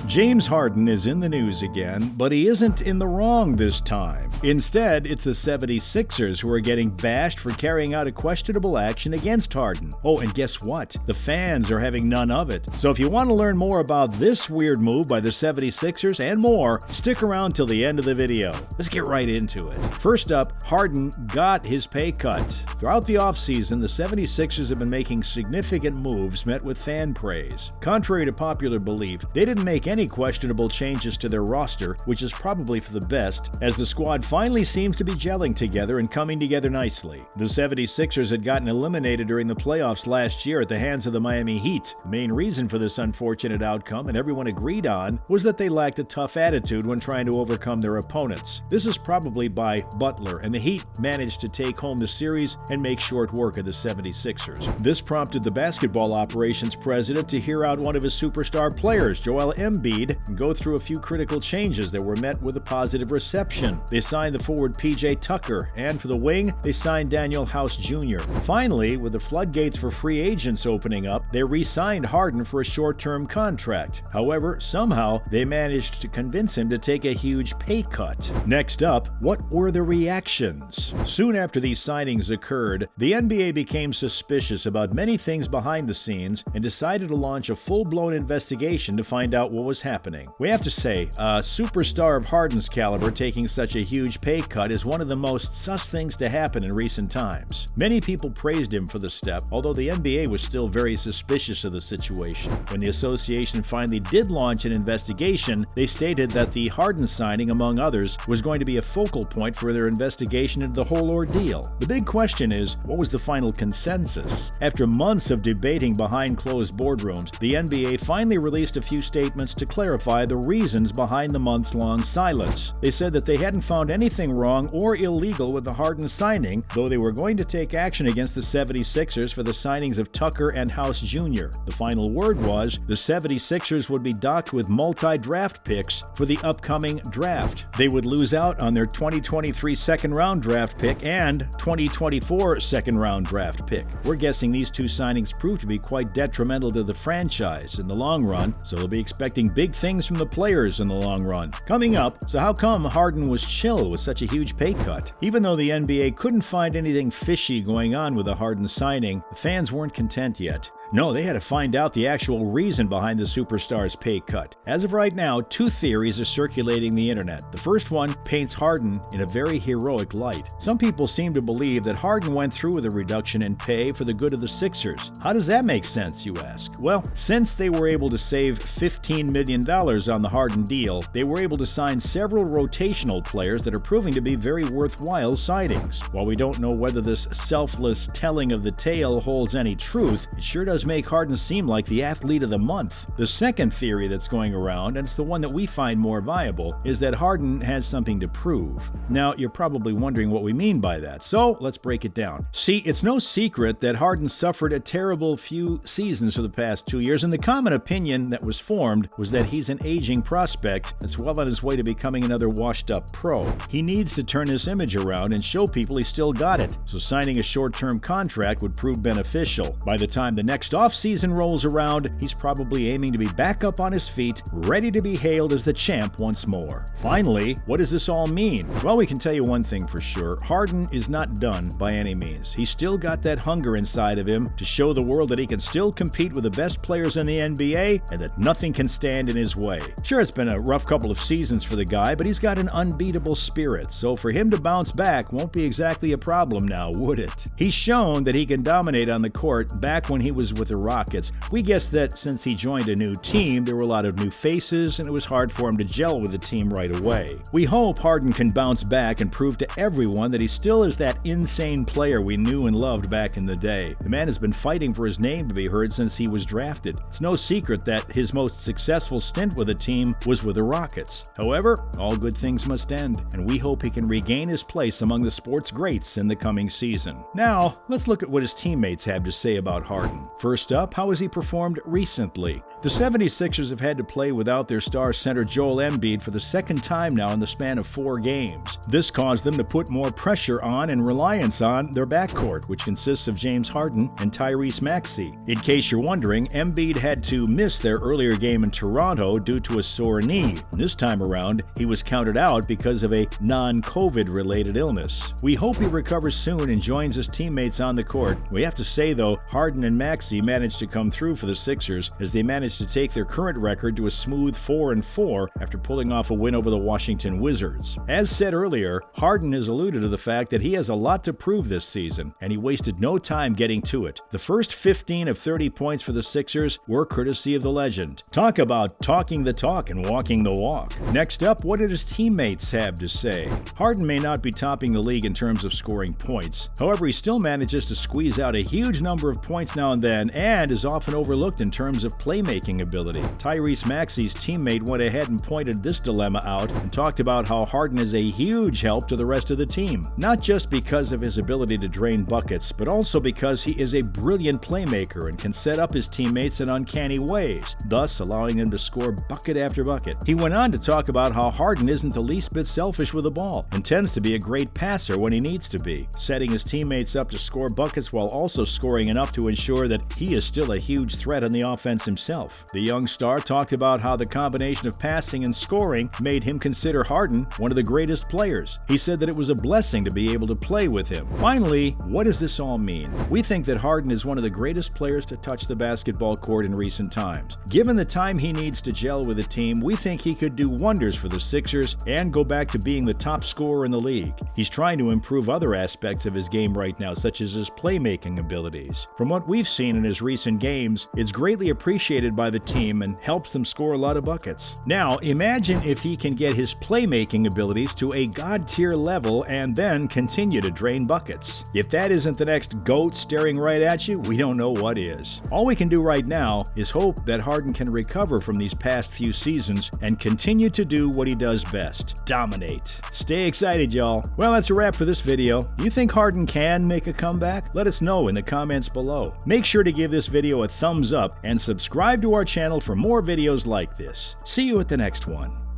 James Harden is in the news again, but he isn't in the wrong this time. Instead, it's the 76ers who are getting bashed for carrying out a questionable action against Harden. Oh, and guess what? The fans are having none of it. So if you want to learn more about this weird move by the 76ers and more, stick around till the end of the video. Let's get right into it. First up, Harden got his pay cut. Throughout the offseason, the 76ers have been making significant moves met with fan praise. Contrary to popular belief, they didn't make any questionable changes to their roster, which is probably for the best, as the squad finally seems to be gelling together and coming together nicely. The 76ers had gotten eliminated during the playoffs last year at the hands of the Miami Heat. The main reason for this unfortunate outcome, and everyone agreed on, was that they lacked a tough attitude when trying to overcome their opponents. This is probably by Butler, and the Heat managed to take home the series and make short work of the 76ers. This prompted the basketball operations president to hear out one of his superstar players, Joel Embiid, and go through a few critical changes that were met with a positive reception. They signed the forward P.J. Tucker, and for the wing, they signed Daniel House Jr. Finally, with the floodgates for free agents opening up, they re-signed Harden for a short-term contract. However, somehow, they managed to convince him to take a huge pay cut. Next up, what were the reactions? Soon after these signings occurred, the NBA became suspicious about many things behind the scenes and decided to launch a full-blown investigation to find out what was happening. We have to say, a superstar of Harden's caliber taking such a huge pay cut is one of the most sus things to happen in recent times. Many people praised him for the step, although the NBA was still very suspicious of the situation. When the association finally did launch an investigation, they stated that the Harden signing, among others, was going to be a focal point for their investigation into the whole ordeal. The big question is, what was the final consensus? After months of debating behind closed boardrooms, the NBA finally released a few statements to clarify the reasons behind the months-long silence. They said that they hadn't found anything wrong or illegal with the Harden signing, though they were going to take action against the 76ers for the signings of Tucker and House Jr. The final word was the 76ers would be docked with multi-draft picks for the upcoming draft. They would lose out on their 2023 second-round draft pick and 2024 second-round draft pick. We're guessing these two signings proved to be quite detrimental to the franchise in the long run, so they'll be expecting big things from the players in the long run. Coming up, so how come Harden was chill with such a huge pay cut? Even though the NBA couldn't find anything fishy going on with the Harden signing, the fans weren't content yet. No, they had to find out the actual reason behind the superstar's pay cut. As of right now, two theories are circulating the internet. The first one paints Harden in a very heroic light. Some people seem to believe that Harden went through with a reduction in pay for the good of the Sixers. How does that make sense, you ask? Well, since they were able to save $15 million on the Harden deal, they were able to sign several rotational players that are proving to be very worthwhile signings. While we don't know whether this selfless telling of the tale holds any truth, it sure does make Harden seem like the athlete of the month. The second theory that's going around, and it's the one that we find more viable, is that Harden has something to prove. Now, you're probably wondering what we mean by that, so let's break it down. See, it's no secret that Harden suffered a terrible few seasons for the past 2 years, and the common opinion that was formed was that he's an aging prospect that's well on his way to becoming another washed-up pro. He needs to turn his image around and show people he still got it, so signing a short-term contract would prove beneficial. By the time the next offseason rolls around, he's probably aiming to be back up on his feet, ready to be hailed as the champ once more. Finally, what does this all mean? Well, we can tell you one thing for sure. Harden is not done by any means. He's still got that hunger inside of him to show the world that he can still compete with the best players in the NBA and that nothing can stand in his way. Sure, it's been a rough couple of seasons for the guy, but he's got an unbeatable spirit, so for him to bounce back won't be exactly a problem now, would it? He's shown that he can dominate on the court back when he was with the Rockets. We guess that since he joined a new team, there were a lot of new faces and it was hard for him to gel with the team right away. We hope Harden can bounce back and prove to everyone that he still is that insane player we knew and loved back in the day. The man has been fighting for his name to be heard since he was drafted. It's no secret that his most successful stint with a team was with the Rockets. However, all good things must end, and we hope he can regain his place among the sports greats in the coming season. Now, let's look at what his teammates have to say about Harden. For First up, how has he performed recently? The 76ers have had to play without their star center Joel Embiid for the second time now in the span of 4 games. This caused them to put more pressure on and reliance on their backcourt, which consists of James Harden and Tyrese Maxey. In case you're wondering, Embiid had to miss their earlier game in Toronto due to a sore knee. This time around, he was counted out because of a non-COVID related illness. We hope he recovers soon and joins his teammates on the court. We have to say though, Harden and Maxey managed to come through for the Sixers as they managed to take their current record to a smooth 4-4 after pulling off a win over the Washington Wizards. As said earlier, Harden has alluded to the fact that he has a lot to prove this season, and he wasted no time getting to it. The first 15 of 30 points for the Sixers were courtesy of the legend. Talk about talking the talk and walking the walk. Next up, what did his teammates have to say? Harden may not be topping the league in terms of scoring points. However, he still manages to squeeze out a huge number of points now and then and is often overlooked in terms of playmaking ability. Tyrese Maxey's teammate went ahead and pointed this dilemma out and talked about how Harden is a huge help to the rest of the team, not just because of his ability to drain buckets, but also because he is a brilliant playmaker and can set up his teammates in uncanny ways, thus allowing them to score bucket after bucket. He went on to talk about how Harden isn't the least bit selfish with the ball and tends to be a great passer when he needs to be, setting his teammates up to score buckets while also scoring enough to ensure that he is still a huge threat on the offense himself. The young star talked about how the combination of passing and scoring made him consider Harden one of the greatest players. He said that it was a blessing to be able to play with him. Finally, what does this all mean? We think that Harden is one of the greatest players to touch the basketball court in recent times. Given the time he needs to gel with a team, we think he could do wonders for the Sixers and go back to being the top scorer in the league. He's trying to improve other aspects of his game right now, such as his playmaking abilities. From what we've seen in his recent games, it's greatly appreciated by the team and helps them score a lot of buckets. Now, imagine if he can get his playmaking abilities to a god-tier level and then continue to drain buckets. If that isn't the next GOAT staring right at you, we don't know what is. All we can do right now is hope that Harden can recover from these past few seasons and continue to do what he does best: dominate. Stay excited, y'all. Well, that's a wrap for this video. You think Harden can make a comeback? Let us know in the comments below. Make sure to give this video a thumbs up and subscribe to our channel for more videos like this. See you at the next one.